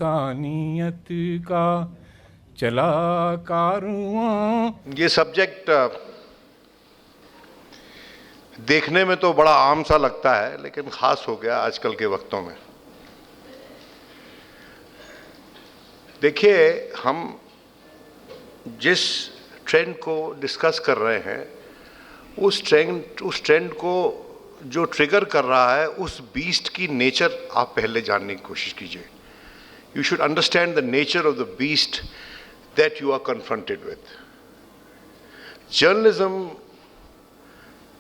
इंसानियत का चला कारवां। ये सब्जेक्ट देखने में तो बड़ा आम सा लगता है, लेकिन खास हो गया आजकल के वक्तों में। देखिए, हम जिस ट्रेंड को डिस्कस कर रहे हैं, उस ट्रेंड को जो ट्रिगर कर रहा है, उस बीस्ट की नेचर आप पहले जानने की कोशिश कीजिए। You should understand the nature of the beast that you are confronted with. Journalism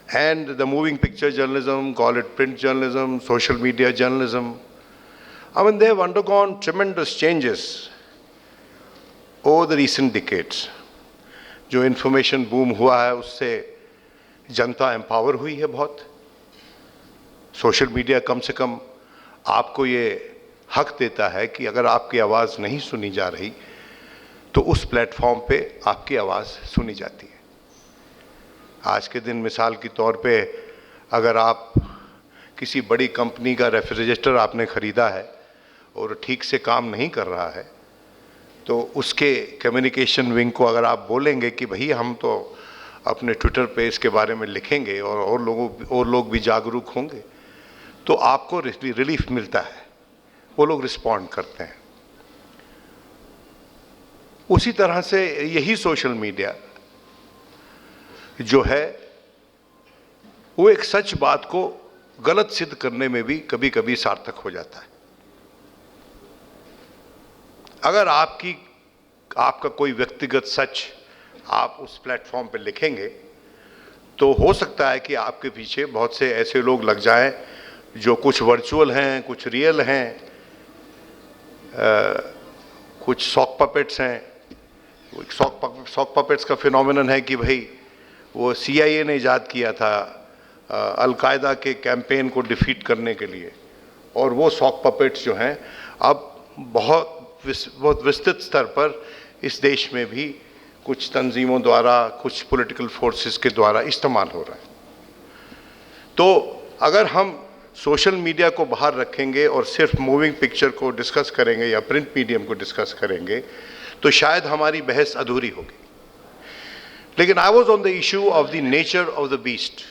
and the moving picture journalism, call it print journalism, social media journalism, I mean, they have undergone tremendous changes over the recent decades. जो information boom हुआ है, उससे जनता empower हुई है बहुत। Social media कम से कम आपको ये हक देता है कि अगर आपकी आवाज़ नहीं सुनी जा रही, तो उस प्लेटफॉर्म पे आपकी आवाज़ सुनी जाती है। आज के दिन मिसाल के तौर पे, अगर आप किसी बड़ी कंपनी का रेफ्रिजरेटर आपने ख़रीदा है और ठीक से काम नहीं कर रहा है, तो उसके कम्युनिकेशन विंग को अगर आप बोलेंगे कि भाई हम तो अपने ट्विटर पे इसके बारे में लिखेंगे और लोग भी जागरूक होंगे, तो आपको रिलीफ मिलता है, वो लोग रिस्पॉन्ड करते हैं। उसी तरह से यही सोशल मीडिया जो है, वो एक सच बात को गलत सिद्ध करने में भी कभी कभी सार्थक हो जाता है। अगर आपका कोई व्यक्तिगत सच आप उस प्लेटफॉर्म पे लिखेंगे, तो हो सकता है कि आपके पीछे बहुत से ऐसे लोग लग जाएं जो कुछ वर्चुअल हैं, कुछ रियल हैं, कुछ सॉक पपेट्स हैं। सॉक पपेट्स का फिनोमेनन है कि भाई वो CIA ने ईजाद किया था अल-कायदा के कैंपेन को डिफीट करने के लिए, और वो सॉक पपेट्स जो हैं अब बहुत विस्तृत स्तर पर इस देश में भी कुछ तंजीमों द्वारा, कुछ पॉलिटिकल फोर्सेस के द्वारा इस्तेमाल हो रहा है। तो अगर हम सोशल मीडिया को बाहर रखेंगे और सिर्फ मूविंग पिक्चर को डिस्कस करेंगे या प्रिंट मीडियम को डिस्कस करेंगे, तो शायद हमारी बहस अधूरी होगी। लेकिन I was on the issue of the nature of the beast.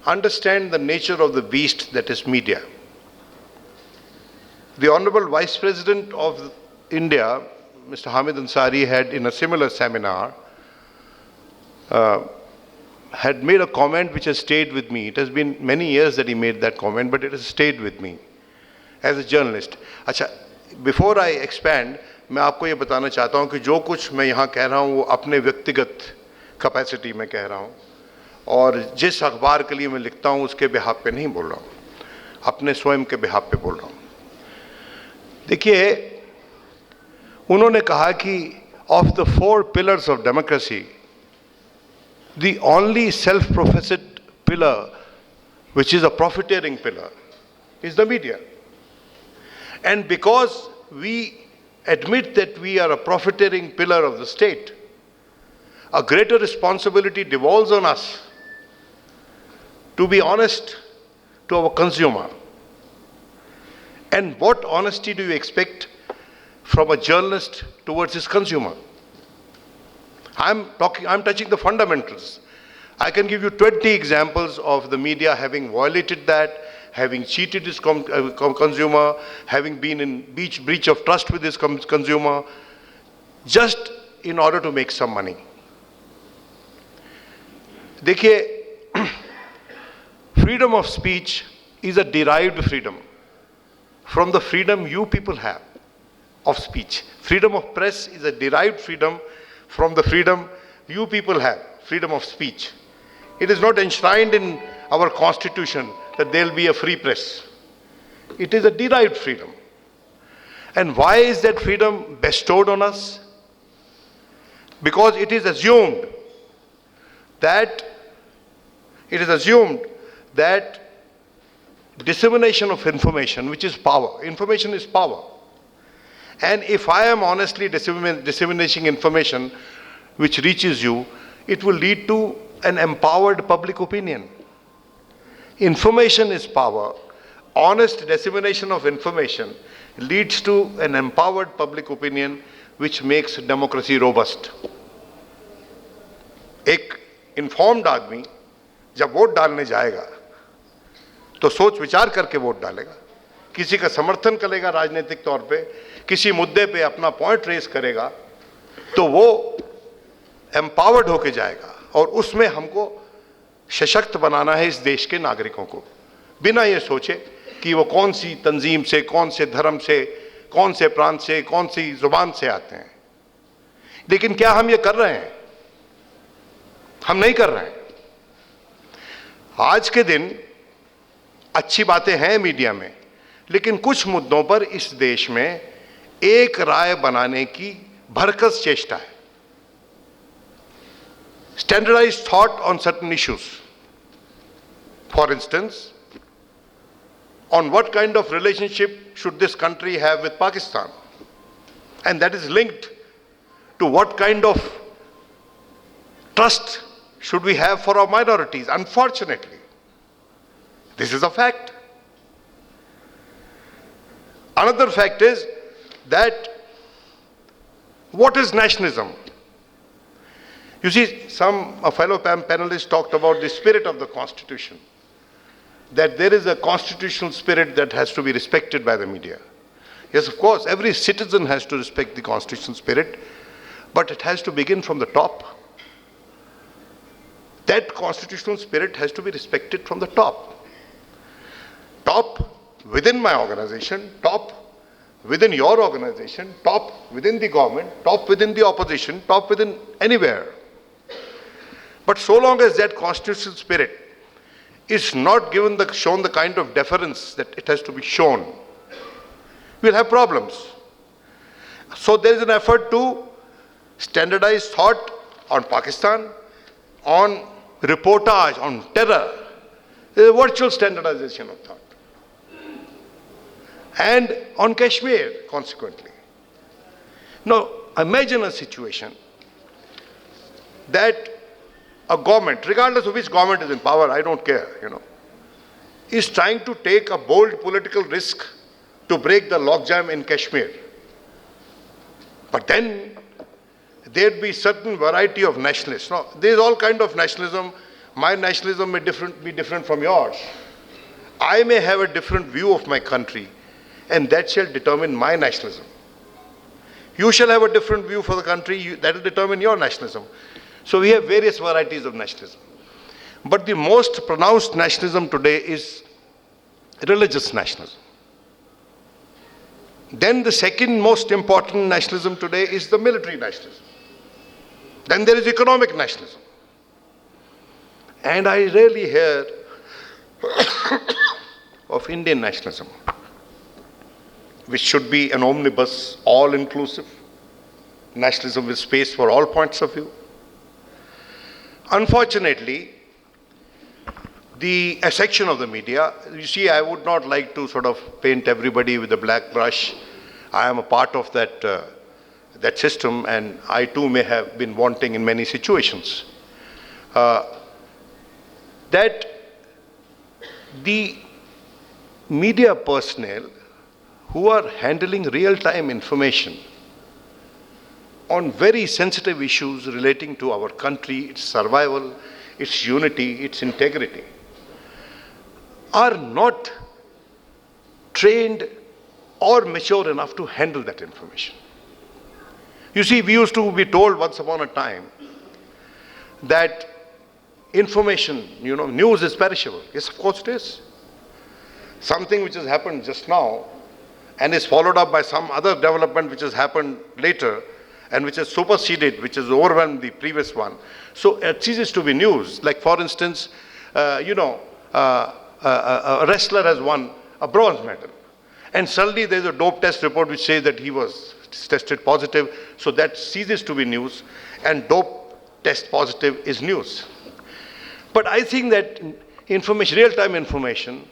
Understand the nature of the beast that is media. The Honorable Vice President of India, Mr. Hamid Ansari, had in a similar seminar had made a comment which has stayed with me. It has been many years that he made that comment, but it has stayed with me as a journalist. अच्छा, before I expand, मैं आपको ये बताना चाहता हूँ कि जो कुछ मैं यहाँ कह रहा हूँ वो अपने व्यक्तिगत कैपेसिटी में कह रहा हूँ, और जिस अखबार के लिए मैं लिखता हूँ उसके बिहाफ पे नहीं बोल रहा हूँ, अपने स्वयं के बिहाफ पे बोल रहा हूँ। देखिए, उन्होंने कहा कि of the 4 pillars of democracy, the only self-professed pillar which is a profiteering pillar is the media. And because we admit that we are a profiteering pillar of the state, a greater responsibility devolves on us to be honest to our consumer. And what honesty do you expect from a journalist towards his consumer? I'm touching the fundamentals. I can give you 20 examples of the media having violated that, having cheated his consumer, having been in breach of trust with his consumer, just in order to make some money. देखिए, freedom of speech is a derived freedom from the freedom you people have of speech. Freedom of press is a derived freedom from the freedom you people have, freedom of speech. It is not enshrined in our constitution that there will be a free press. It is a derived freedom. And why is that freedom bestowed on us? Because it is assumed that dissemination of information, which is power. Information is power. And if I am honestly disseminating information which reaches you, it will lead to an empowered public opinion. Information is power. Honest dissemination of information leads to an empowered public opinion which makes democracy robust. एक informed आदमी जब vote डालने जाएगा तो सोच विचार करके vote डालेगा, किसी का समर्थन करेगा राजनीतिक तौर पे, किसी मुद्दे पे अपना पॉइंट रेस करेगा, तो वो एम्पावर्ड होके जाएगा और उसमें हमको सशक्त बनाना है इस देश के नागरिकों को, बिना ये सोचे कि वो कौन सी तंजीम से, कौन से धर्म से, कौन से प्रांत से, कौन सी जुबान से आते हैं। लेकिन क्या हम ये कर रहे हैं? हम नहीं कर रहे हैं। आज के दिन अच्छी बातें हैं मीडिया में, लेकिन कुछ मुद्दों पर इस देश में एक राय बनाने की भरकस चेष्टा है। Standardized thought on certain issues. For instance, on what kind of relationship should this country have with Pakistan? And that is linked to what kind of trust should we have for our minorities. Unfortunately, this is a fact. Another fact is that what is nationalism? You see, a fellow panelists talked about the spirit of the Constitution, that there is a constitutional spirit that has to be respected by the media. Yes, of course, every citizen has to respect the constitutional spirit, but it has to begin from the top. That constitutional spirit has to be respected from the top. Top within my organization, top within your organization, top within the government, top within the opposition, top within anywhere. But so long as that constitutional spirit is not shown the kind of deference that it has to be shown, we'll have problems. So there is an effort to standardize thought on Pakistan, on reportage, on terror. There is a virtual standardization of thought. And on Kashmir, consequently. Now, imagine a situation that a government, regardless of which government is in power, I don't care, is trying to take a bold political risk to break the logjam in Kashmir. But then there'd be certain variety of nationalists. Now, there's all kind of nationalism. My nationalism may be different from yours. I may have a different view of my country, and that shall determine my nationalism. You shall have a different view for the country, that will determine your nationalism. So we have various varieties of nationalism. But the most pronounced nationalism today is religious nationalism. Then the second most important nationalism today is the military nationalism. Then there is economic nationalism. And I rarely hear of Indian nationalism, which should be an omnibus, all-inclusive, nationalism with space for all points of view. Unfortunately, a section of the media, you see, I would not like to sort of paint everybody with a black brush. I am a part of that system, and I too may have been wanting in many situations. That the media personnel who are handling real-time information on very sensitive issues relating to our country, its survival, its unity, its integrity, are not trained or mature enough to handle that information. You see, we used to be told once upon a time that information, news is perishable. Yes, of course it is. Something which has happened just now and is followed up by some other development which has happened later and which has superseded, which has overwhelmed the previous one. So it ceases to be news. Like, for instance, a wrestler has won a bronze medal, and suddenly there's a dope test report which says that he was tested positive, so that ceases to be news, and dope test positive is news. But I think that information, real-time information,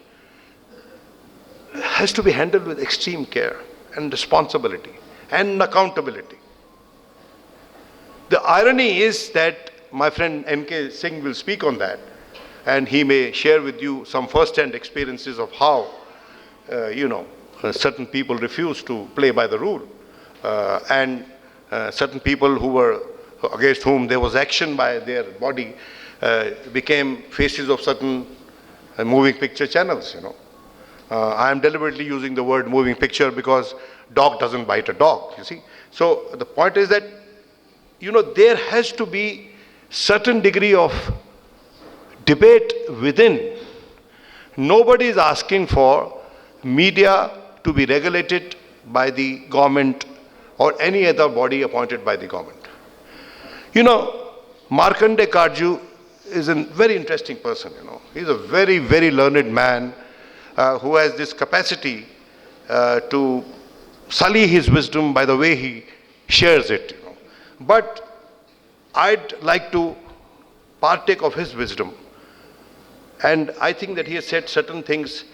has to be handled with extreme care and responsibility and accountability. The irony is that my friend N.K. Singh will speak on that, and he may share with you some first-hand experiences of how, certain people refused to play by the rule, and certain people who were against whom there was action by their body became faces of certain moving picture channels, I am deliberately using the word moving picture because dog doesn't bite a dog, you see. So the point is that, there has to be certain degree of debate within. Nobody is asking for media to be regulated by the government or any other body appointed by the government. Markandeya Karju is a very interesting person, He's a very, very learned man who has this capacity to sully his wisdom by the way he shares it, But I'd like to partake of his wisdom. And I think that he has said certain things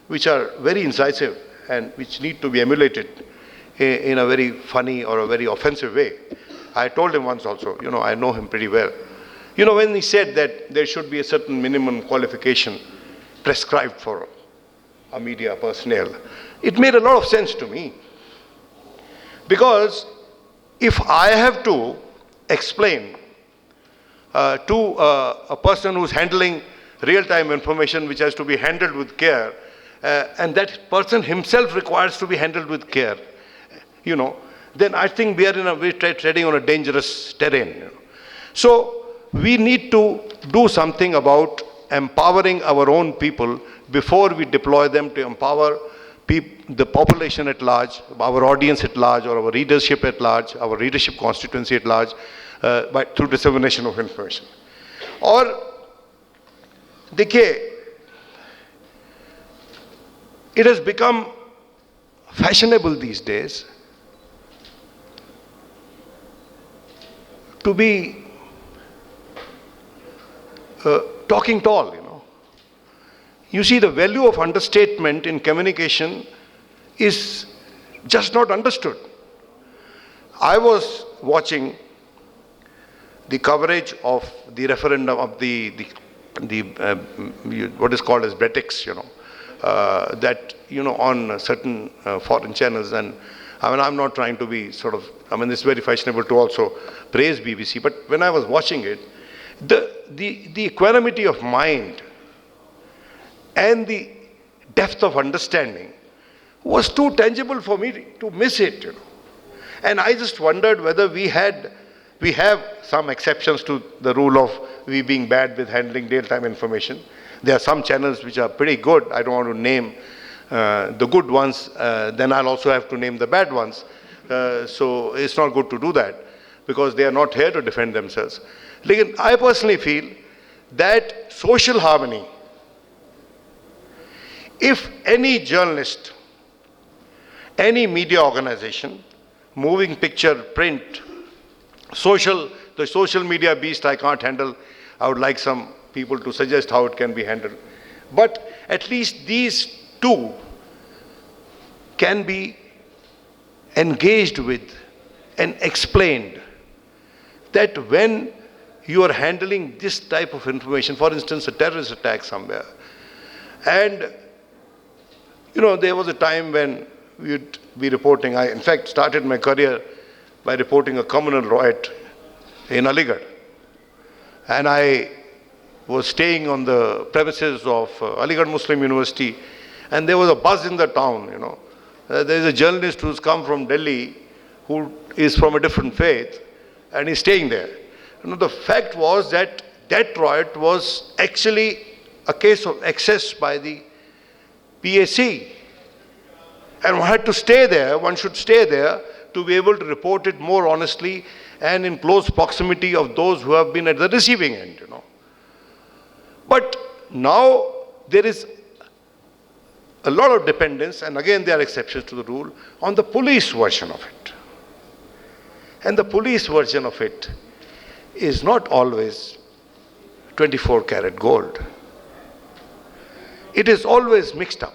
which are very incisive and which need to be emulated in a very funny or a very offensive way. I told him once also, I know him pretty well. When he said that there should be a certain minimum qualification prescribed for a media personnel, it made a lot of sense to me. Because if I have to explain to a person who's handling real-time information which has to be handled with care, and that person himself requires to be handled with care, then I think we're treading on a dangerous terrain. So we need to do something about empowering our own people before we deploy them to empower the population at large, our audience at large, or our readership at large, our readership constituency at large, through dissemination of information. Or, देखिए, it has become fashionable these days to be talking tall, You see, the value of understatement in communication is just not understood. I was watching the coverage of the referendum of the what is called as Brexit, that, on certain foreign channels. And I'm not trying to be it's very fashionable to also praise BBC, but when I was watching it, the equanimity of mind and the depth of understanding was too tangible for me to miss it, And I just wondered whether we have some exceptions to the rule of we being bad with handling real-time information. There are some channels which are pretty good. I don't want to name the good ones, then I'll also have to name the bad ones. So it's not good to do that because they are not here to defend themselves. I personally feel that social harmony, if any journalist, any media organization, moving picture, print, the social media beast I can't handle, I would like some people to suggest how it can be handled. But at least these two can be engaged with and explained that when you are handling this type of information, for instance, a terrorist attack somewhere, and there was a time when we'd be reporting, I in fact started my career by reporting a communal riot in Aligarh. And I was staying on the premises of Aligarh Muslim University, and there was a buzz in the town, There's a journalist who's come from Delhi who is from a different faith, and he's staying there. The fact was that riot was actually a case of excess by the PAC. And one had to stay there, one should stay there to be able to report it more honestly and in close proximity of those who have been at the receiving end, But now there is a lot of dependence, and again there are exceptions to the rule, on the police version of it. And the police version of it is not always 24 karat gold. It is always mixed up.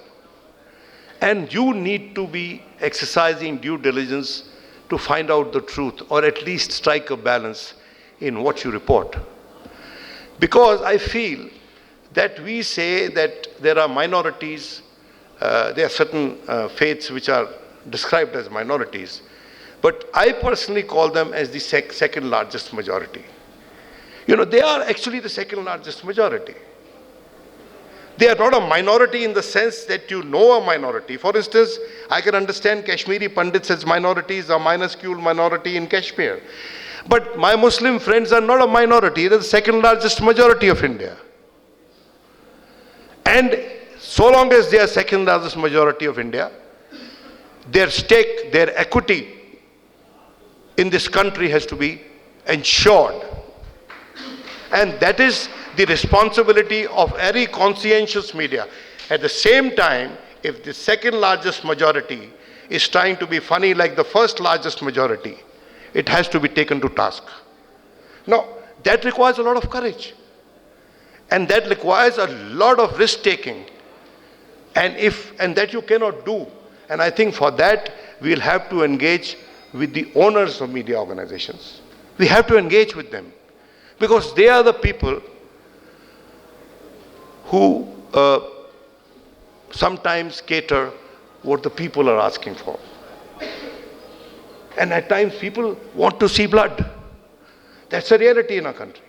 And you need to be exercising due diligence to find out the truth, or at least strike a balance in what you report. Because I feel that we say that there are minorities there are certain faiths which are described as minorities, but I personally call them as the second largest majority. You know, they are actually the second largest majority. They are not a minority in the sense that you know a minority. For instance, I can understand Kashmiri Pandits as minorities, a minuscule minority in Kashmir. But my Muslim friends are not a minority, they are the second largest majority of India. And so long as they are second largest majority of India, their stake, their equity in this country has to be ensured. And that is the responsibility of every conscientious media. At the same time, if the second largest majority is trying to be funny like the first largest majority, it has to be taken to task. Now, that requires a lot of courage. And that requires a lot of risk-taking. And that you cannot do. And I think for that, we'll have to engage with the owners of media organizations. We have to engage with them. Because they are the people who sometimes cater what the people are asking for. And at times people want to see blood. That's a reality in our country.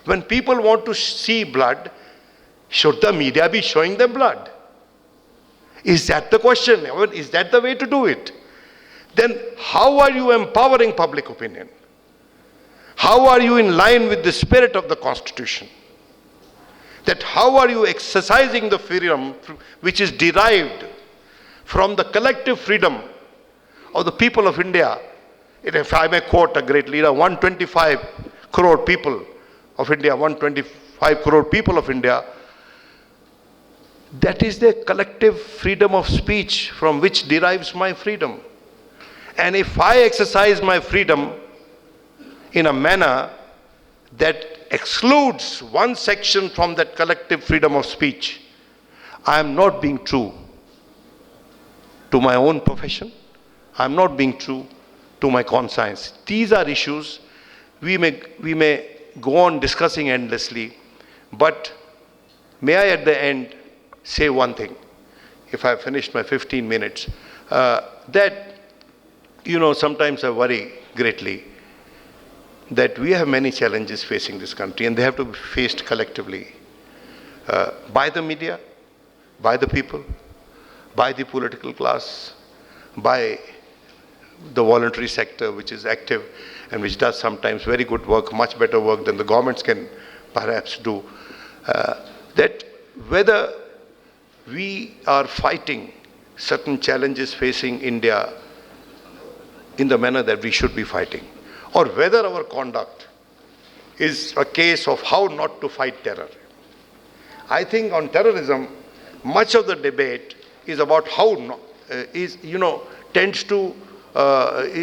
When people want to see blood, should the media be showing them blood? Is that the question? Is that the way to do it? Then how are you empowering public opinion? How are you in line with the spirit of the Constitution? That how are you exercising the freedom which is derived from the collective freedom of the people of India? If I may quote a great leader, 125 crore people of India, 125 crore people of India, that is the collective freedom of speech from which derives my freedom. And if I exercise my freedom in a manner that excludes one section from that collective freedom of speech, I am not being true to my own profession. I am not being true to my conscience. These are issues we may go on discussing endlessly, but may I at the end say one thing, if I have finished my 15 minutes, that, you know, sometimes I worry greatly that we have many challenges facing this country and they have to be faced collectively by the media, by the people, by the political class, by the voluntary sector which is active and which does sometimes very good work, much better work than the governments can perhaps do. That whether we are fighting certain challenges facing India in the manner that we should be fighting, or whether our conduct is a case of how not to fight terror. I think on terrorism, much of the debate is about how not, is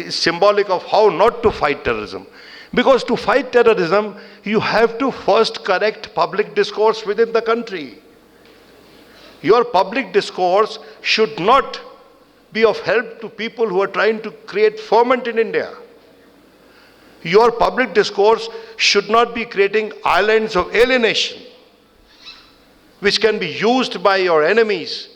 symbolic of how not to fight terrorism. Because to fight terrorism, you have to first correct public discourse within the country. Your public discourse should not be of help to people who are trying to create ferment in India. Your public discourse should not be creating islands of alienation, which can be used by your enemies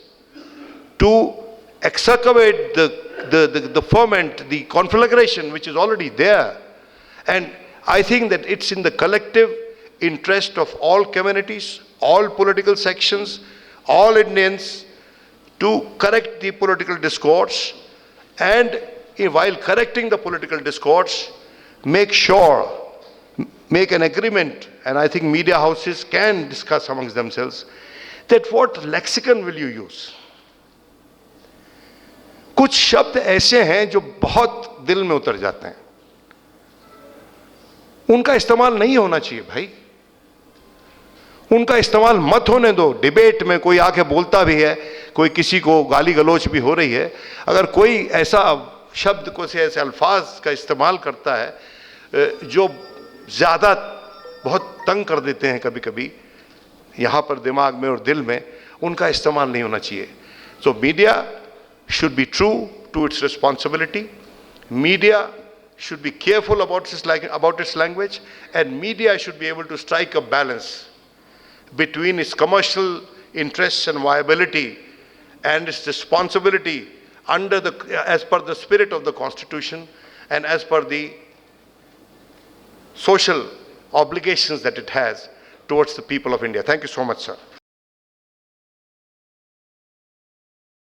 to exacerbate the ferment, the conflagration which is already there. And I think that it's in the collective interest of all communities, all political sections, all Indians, to correct the political discourse, and while correcting the political discourse, make an agreement, and I think media houses can discuss amongst themselves, that what lexicon will you use? कुछ शब्द ऐसे हैं जो बहुत दिल में उतर जाते हैं, उनका इस्तेमाल नहीं होना चाहिए भाई, उनका इस्तेमाल मत होने दो। डिबेट में कोई आके बोलता भी है, कोई किसी को गाली गलौच भी हो रही है, अगर कोई ऐसा शब्द को से ऐसे अल्फाज का इस्तेमाल करता है जो ज़्यादा बहुत तंग कर देते हैं कभी कभी यहाँ पर दिमाग में और दिल में, उनका इस्तेमाल नहीं होना चाहिए। सो media should be true to its responsibility. Media should be careful about its language, and media should be able to strike a balance between its commercial interests and viability and its responsibility as per the spirit of the Constitution and as per the social obligations that it has towards the people of India. Thank you so much, sir.